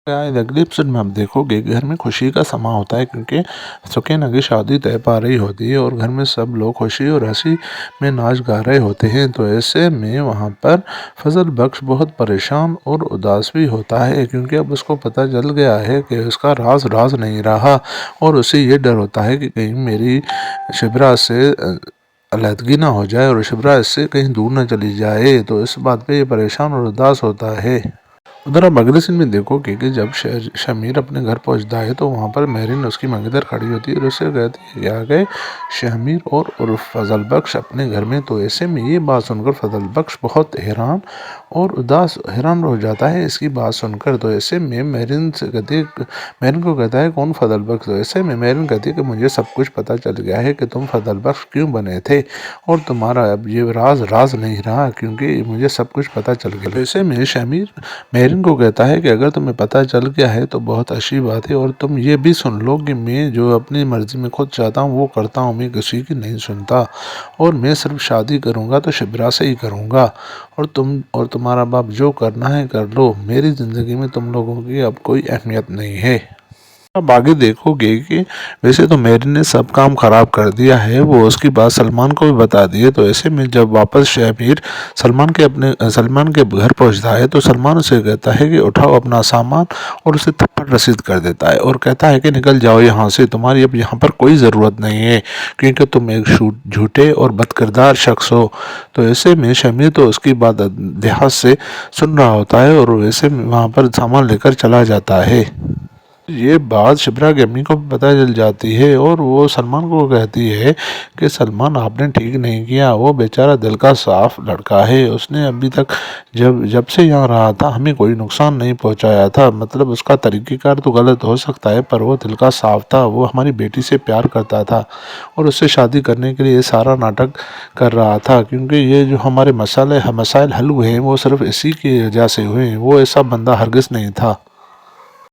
आज अगले एपिसोड में आप देखोगे कि घर में खुशी का समा होता है क्योंकि सुकैना की शादी तय पा रही होती है और घर में सब लोग खुशी और हंसी में नाच गा रहे होते हैं। तो ऐसे में वहाँ पर फजल बख्श बहुत परेशान और उदास भी होता है क्योंकि अब उसको पता चल गया है कि उसका राज राज नहीं रहा और उसे ये डर होता है कि कहीं मेरी शिबरा से अलहदगी ना हो जाए और शिबरा इससे कहीं दूर ना चली जाए। तो इस बात पे ये परेशान और उदास होता है। उधर आप अगले सीन में देखोगे कि जब शमीर अपने घर पहुंचता है तो वहां पर मेहरीन उसकी मंगेतर खड़ी होती है और उससे कहती है कि आ गए शमीर और फजल बख्श अपने घर में। तो ऐसे में ये बात सुनकर फजल बख्श बहुत हैरान हो जाता है इसकी बात सुनकर। तो ऐसे में मेहरीन से कहती है, मेहरीन को कहता है कौन फजल बख्श। तो ऐसे में मेहरीन कहती है कि मुझे सब कुछ पता चल गया है कि तुम फजल बख्श क्यों बने थे और तुम्हारा अब ये राज राज नहीं रहा क्योंकि मुझे सब कुछ पता चल गया। ऐसे में शमीर मेहरीन को कहता है कि अगर तुम्हें पता चल गया है तो बहुत अच्छी बात है और तुम ये भी सुन लो कि मैं जो अपनी मर्जी में खुद चाहता हूँ वो करता हूँ, मैं किसी की नहीं सुनता और मैं सिर्फ शादी करूँगा तो शिबरा से ही करूँगा और तुम्हारा बाप जो करना है कर लो, मेरी ज़िंदगी में तुम लोगों की अब कोई अहमियत नहीं है। अब आगे देखोगे कि वैसे तो मेरी ने सब काम खराब कर दिया है, वो उसकी बात सलमान को भी बता दी है। तो ऐसे में जब वापस शमीर सलमान के घर पहुंचता है तो सलमान उसे कहता है कि उठाओ अपना सामान और उसे थप्पड़ रसीद कर देता है और कहता है कि निकल जाओ यहाँ से, तुम्हारी अब यहाँ पर कोई ज़रूरत नहीं है क्योंकि तुम एक झूठे और बदकिरदार शख्स हो। तो ऐसे में शमीर तो उसकी बात ध्यान से सुन रहा होता है और वैसे वहाँ पर सामान लेकर चला जाता है। ये बात शिप्रा की अम्मी को पता चल जाती है और वो सलमान को कहती है कि सलमान आपने ठीक नहीं किया, वो बेचारा दिल का साफ लड़का है, उसने अभी तक जब से यहाँ रहा था हमें कोई नुकसान नहीं पहुँचाया था। मतलब उसका तरीक़ेकार तो गलत हो सकता है पर वो दिल का साफ था, वो हमारी बेटी से प्यार करता था और उससे शादी करने के लिए ये सारा नाटक कर रहा था क्योंकि ये जो हमारे मसाइल हल हुए हैं वो सिर्फ इसी की वजह से हुए हैं, वो ऐसा बंदा हरगिज़ नहीं था।